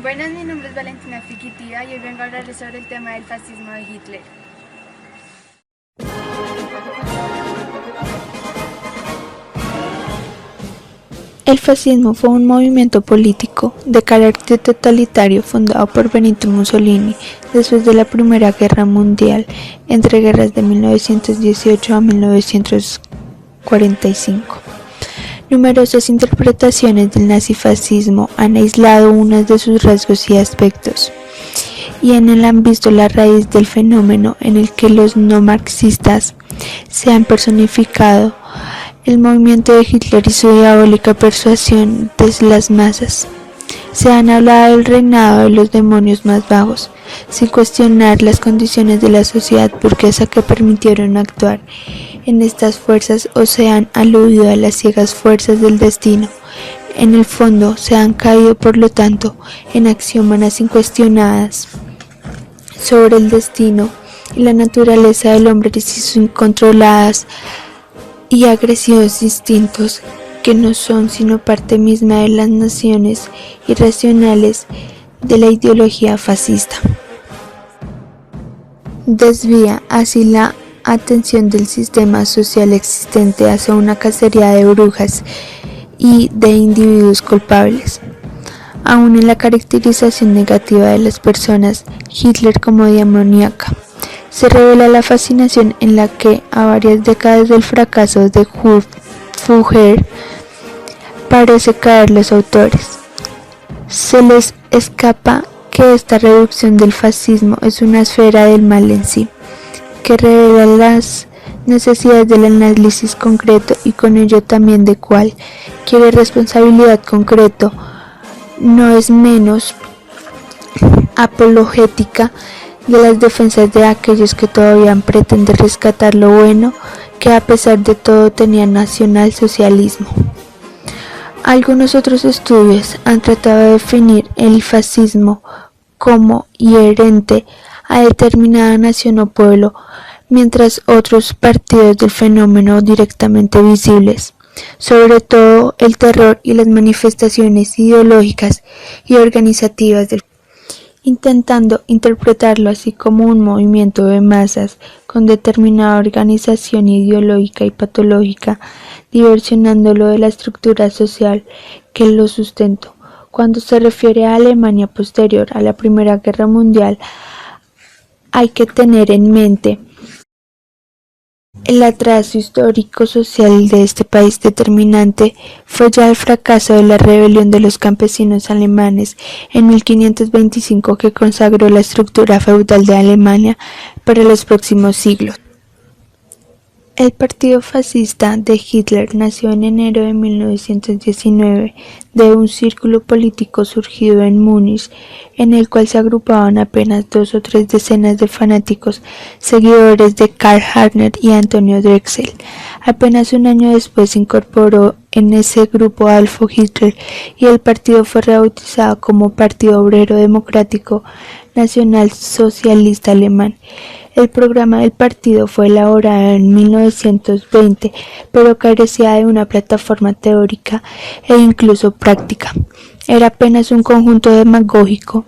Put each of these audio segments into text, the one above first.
Buenas, mi nombre es Valentina Fiquitiva y hoy vengo a hablarles sobre el tema del fascismo de Hitler. El fascismo fue un movimiento político de carácter totalitario fundado por Benito Mussolini después de la Primera Guerra Mundial, entre guerras de 1918 a 1945. Numerosas interpretaciones del nazifascismo han aislado unos de sus rasgos y aspectos, y en él han visto la raíz del fenómeno en el que los no marxistas se han personificado el movimiento de Hitler y su diabólica persuasión de las masas. Se han hablado del reinado de los demonios más bajos, sin cuestionar las condiciones de la sociedad burguesa que permitieron actuar en estas fuerzas, o se han aludido a las ciegas fuerzas del destino. En el fondo, se han caído, por lo tanto, en axiomas incuestionadas sobre el destino y la naturaleza del hombre y sus incontroladas y agresivos instintos, que no son sino parte misma de las naciones irracionales de la ideología fascista. Desvía así la atención del sistema social existente hacia una cacería de brujas y de individuos culpables. Aún en la caracterización negativa de las personas, Hitler como demoníaca, se revela la fascinación en la que, a varias décadas del fracaso de Führer, parece caer los autores. Se les escapa que esta reducción del fascismo es una esfera del mal en sí, que revela las necesidades del análisis concreto y con ello también de cuál quiere responsabilidad concreto, no es menos apologética de las defensas de aquellos que todavía pretenden rescatar lo bueno que a pesar de todo tenía nacionalsocialismo. Algunos otros estudios han tratado de definir el fascismo como inherente a determinada nación o pueblo, mientras otros partidos del fenómeno directamente visibles, sobre todo el terror y las manifestaciones ideológicas y organizativas del intentando interpretarlo así como un movimiento de masas con determinada organización ideológica y patológica, diversionándolo de la estructura social que lo sustentó. Cuando se refiere a Alemania posterior a la Primera Guerra Mundial, hay que tener en mente el atraso histórico-social de este país. Determinante fue ya el fracaso de la rebelión de los campesinos alemanes en 1525, que consagró la estructura feudal de Alemania para los próximos siglos. El partido fascista de Hitler nació en enero de 1919 de un círculo político surgido en Múnich, en el cual se agrupaban apenas 2 o 3 decenas de fanáticos seguidores de Karl Hartner y Antonio Drexel. Apenas un año después se incorporó en ese grupo Adolf Hitler y el partido fue rebautizado como Partido Obrero Democrático Nacional Socialista Alemán. El programa del partido fue elaborado en 1920, pero carecía de una plataforma teórica e incluso práctica. Era apenas un conjunto demagógico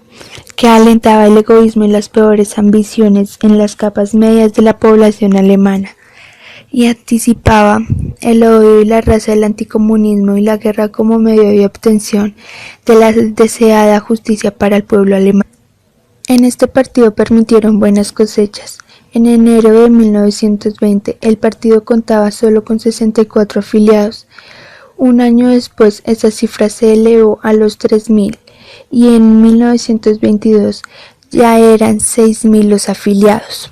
que alentaba el egoísmo y las peores ambiciones en las capas medias de la población alemana, y anticipaba el odio y la raza del anticomunismo y la guerra como medio de obtención de la deseada justicia para el pueblo alemán. En este partido permitieron buenas cosechas. En enero de 1920 el partido contaba solo con 64 afiliados. Un año después esa cifra se elevó a los 3.000 y en 1922 ya eran 6.000 los afiliados.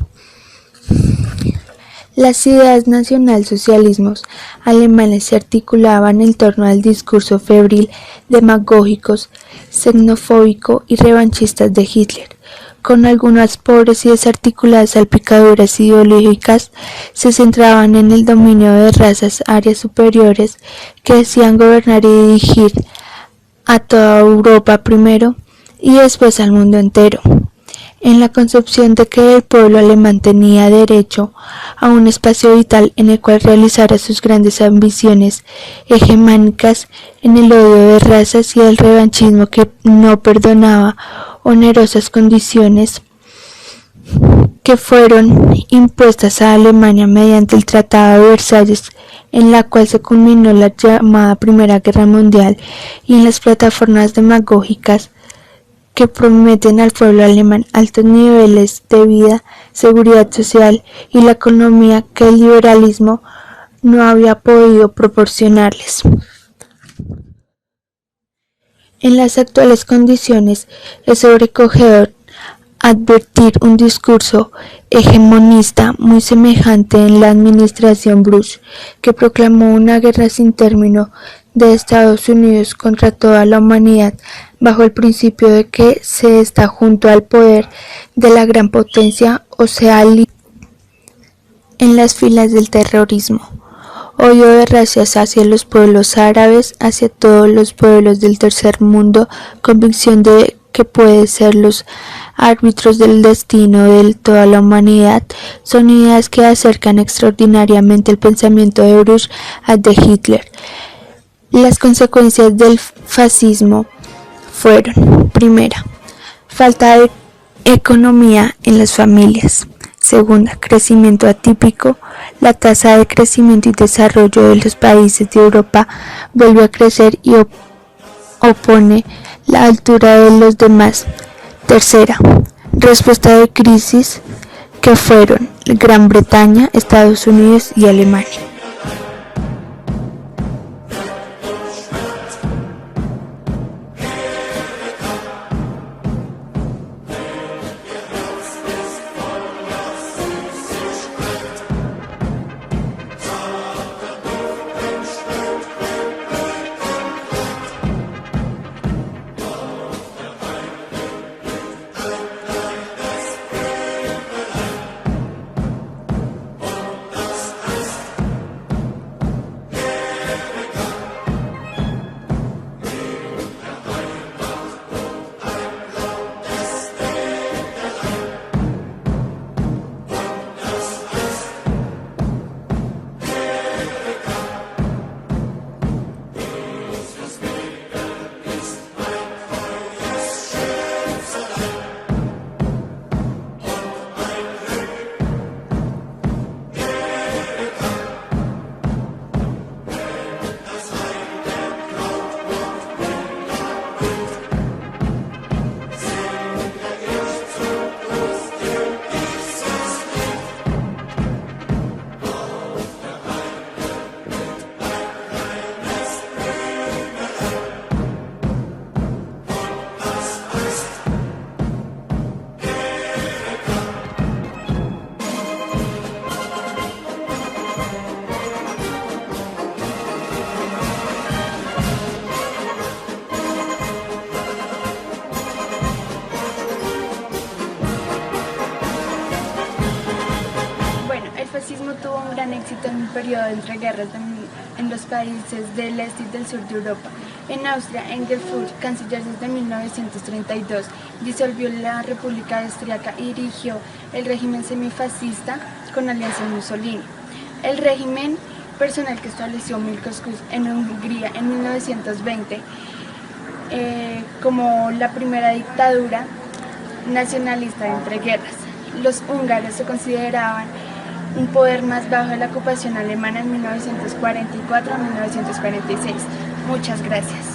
Las ideas nacionalsocialismos alemanes se articulaban en torno al discurso febril, demagógicos, xenofóbico y revanchistas de Hitler. Con algunas pobres y desarticuladas salpicaduras ideológicas, se centraban en el dominio de razas arias superiores que decían gobernar y dirigir a toda Europa primero y después al mundo entero. en la concepción de que el pueblo alemán tenía derecho a un espacio vital en el cual realizara sus grandes ambiciones hegemónicas, en el odio de razas y el revanchismo que no perdonaba onerosas condiciones que fueron impuestas a Alemania mediante el Tratado de Versalles, en la cual se culminó la llamada Primera Guerra Mundial, y en las plataformas demagógicas que prometen al pueblo alemán altos niveles de vida, seguridad social y la economía que el liberalismo no había podido proporcionarles. En las actuales condiciones es sobrecogedor advertir un discurso hegemonista muy semejante en la administración Bush, que proclamó una guerra sin término de Estados Unidos contra toda la humanidad, bajo el principio de que se está junto al poder de la gran potencia o sea en las filas del terrorismo. Odio de razas hacia los pueblos árabes, hacia todos los pueblos del tercer mundo, convicción de que pueden ser los árbitros del destino de toda la humanidad, son ideas que acercan extraordinariamente el pensamiento de Bush al de Hitler. Las consecuencias del fascismo fueron: primera, falta de economía en las familias; segunda, crecimiento atípico. La tasa de crecimiento y desarrollo de los países de Europa vuelve a crecer y opone la altura de los demás. Tercera, respuesta de crisis que fueron Gran Bretaña, Estados Unidos y Alemania. El fascismo tuvo un gran éxito en el periodo de entreguerras en los países del este y del sur de Europa. En Austria, Engelbert Fuchs, canciller desde 1932, disolvió la República Austriaca y dirigió el régimen semifascista con alianza con Mussolini. El régimen personal que estableció Milkoskuz en Hungría en 1920 como la primera dictadura nacionalista de entreguerras. Los húngaros se consideraban un poder más bajo de la ocupación alemana en 1944 a 1946. Muchas gracias.